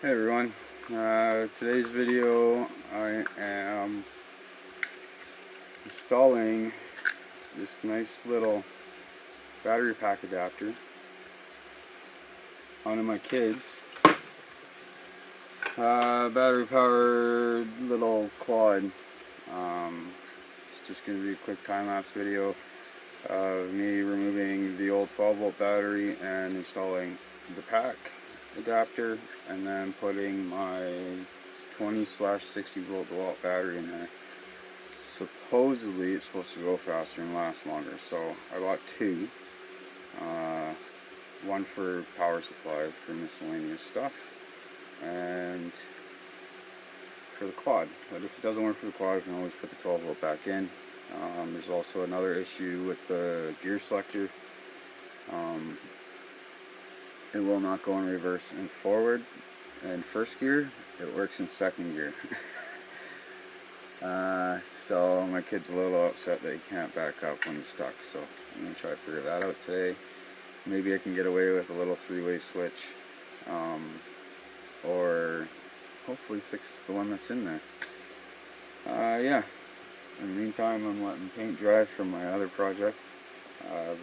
Hey everyone, today's video I am installing this nice little battery pack adapter onto my kids' battery powered little quad. It's just going to be a quick time-lapse video of me removing the old 12-volt battery and installing the pack adapter, and then putting my 20/60 volt Dewalt battery in there. Supposedly it's supposed to go faster and last longer, so I bought two. One for power supply for miscellaneous stuff, and for the quad. But if it doesn't work for the quad, I can always put the 12 volt back in. There's also another issue with the gear selector. It will not go in reverse and forward in first gear. It works in second gear. So my kid's a little upset that he can't back up when he's stuck, so I'm going to try to figure that out today. Maybe I can get away with a little three-way switch, or hopefully fix the one that's in there. Yeah, in the meantime I'm letting paint dry from my other project.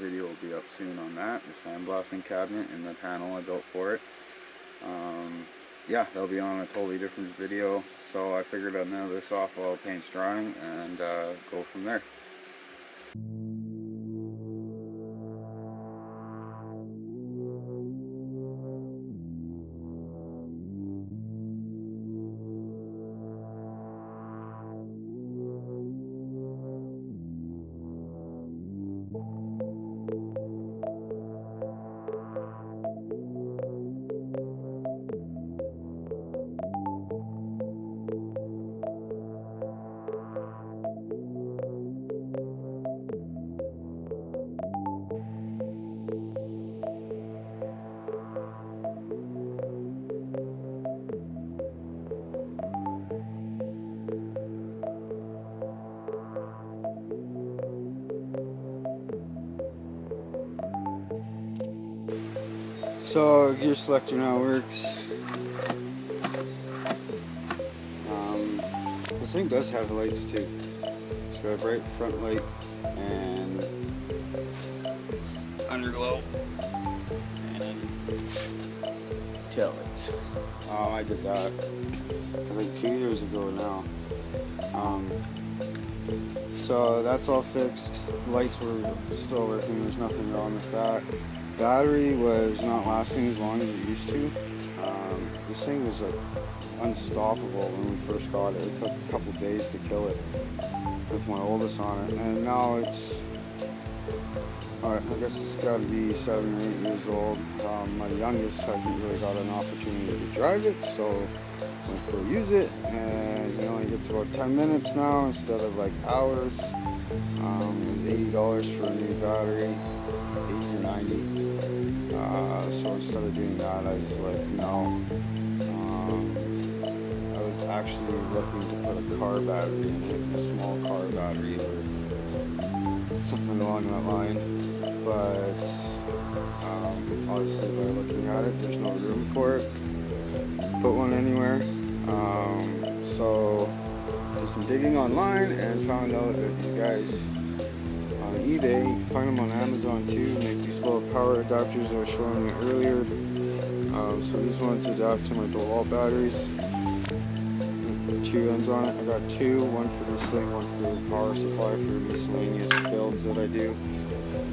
Video will be up soon on that, the sandblasting cabinet and the panel I built for it. Yeah, that'll be on a totally different video, so I figured I'd nail this off while paint's drying and go from there. So gear selector now works. This thing does have lights too. It's got a bright front light and underglow and tail lights. I did that I think 2 years ago now. So that's all fixed. Lights were still working. There's nothing wrong with that. Battery was not lasting as long as it used to. This thing was like unstoppable when we first got it. It took a couple days to kill it with my oldest on it, and now it's, I guess it's got to be 7 or 8 years old. My youngest hasn't really got an opportunity to drive it, so I went to go use it, and he only gets about 10 minutes now instead of like hours. It was $80 for a new battery, 80 or 90. So instead of doing that, I was like, no. I was actually looking to put a car battery in it, a small car battery or something along that line. But obviously by looking at it, there's no room for it. Put one anywhere. So did some digging online and found out that these guys on eBay, you can find them on Amazon too, make these little power adapters I was showing you earlier. So these ones adapt to my Dewalt batteries. Two ends on it. I got two, one for this thing, one for the power supply for miscellaneous builds that I do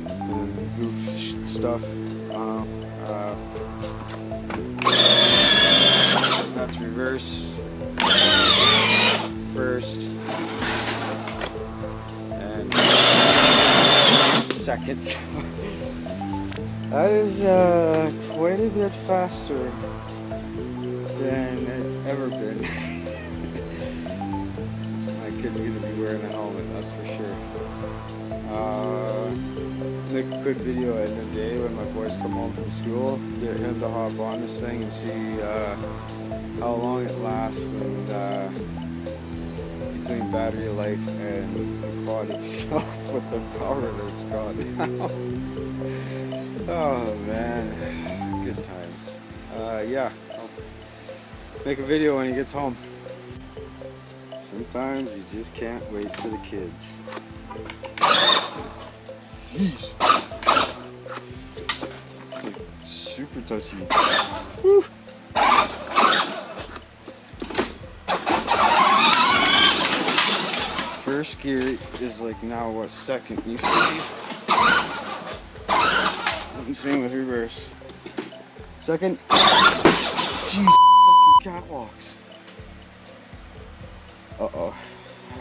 and goof stuff. That's reverse, first, and seconds. That is quite a bit faster than it's ever been. My kid's gonna be wearing a helmet, that's for sure. Make a quick video at the end of the day when my boys come home from school, get him to hop on this thing and see how long it lasts, and between battery life and the quad itself with the power that it's got now. Oh man, good times. Yeah, I'll Make a video when he gets home. Sometimes you just can't wait for the kids. Yeesh. Super touchy. Woo. First gear is like now what second used to be. And same with reverse. Second. Jeez, catwalks. Uh-oh.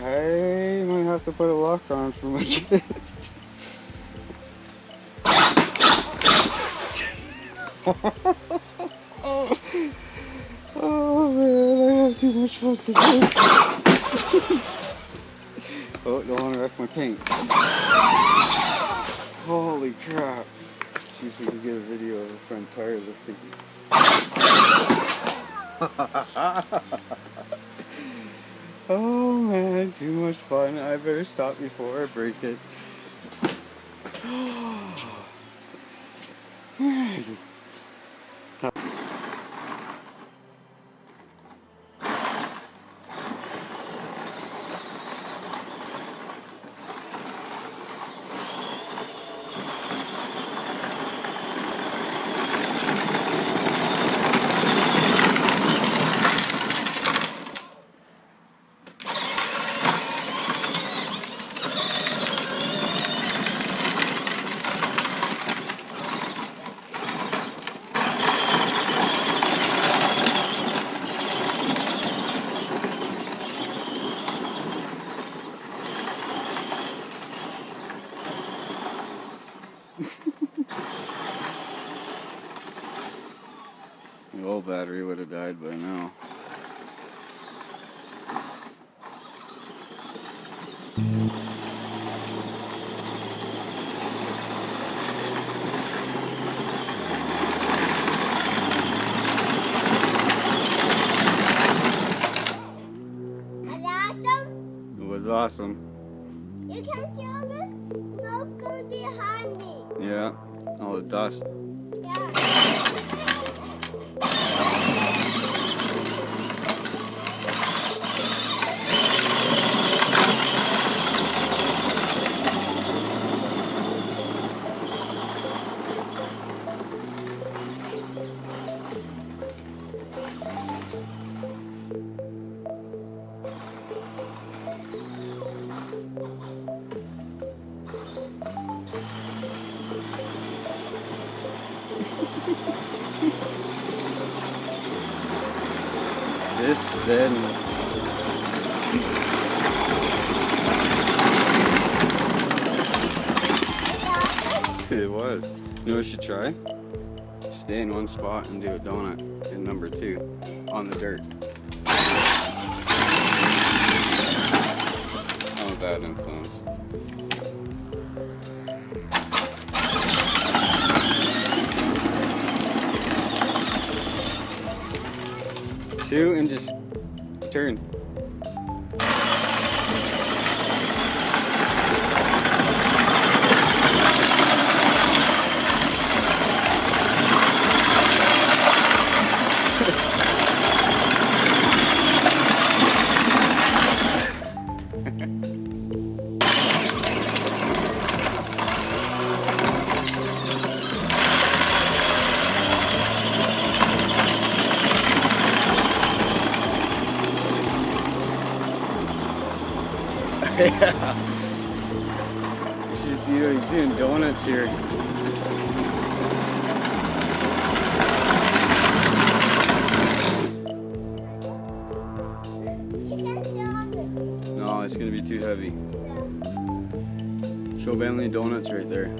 I might have to put a lock on for my kids. Oh man, I have too much fun today. Jesus. Oh, don't want to wreck my paint. Holy crap. Let's see if we can get a video of the front tire lifting. Oh man, too much fun. I better stop before I break it. The old battery would have died by now. It was awesome. You can see all this smoke going behind me. Yeah, all the dust. Yeah. Just spin. It was. You know what you should try? Stay in one spot and do a donut in number 2 on the dirt. Not a bad influence. Two and just turn. Yeah. You should see what he's doing donuts here. No, it's gonna be too heavy. Show Bentley donuts right there.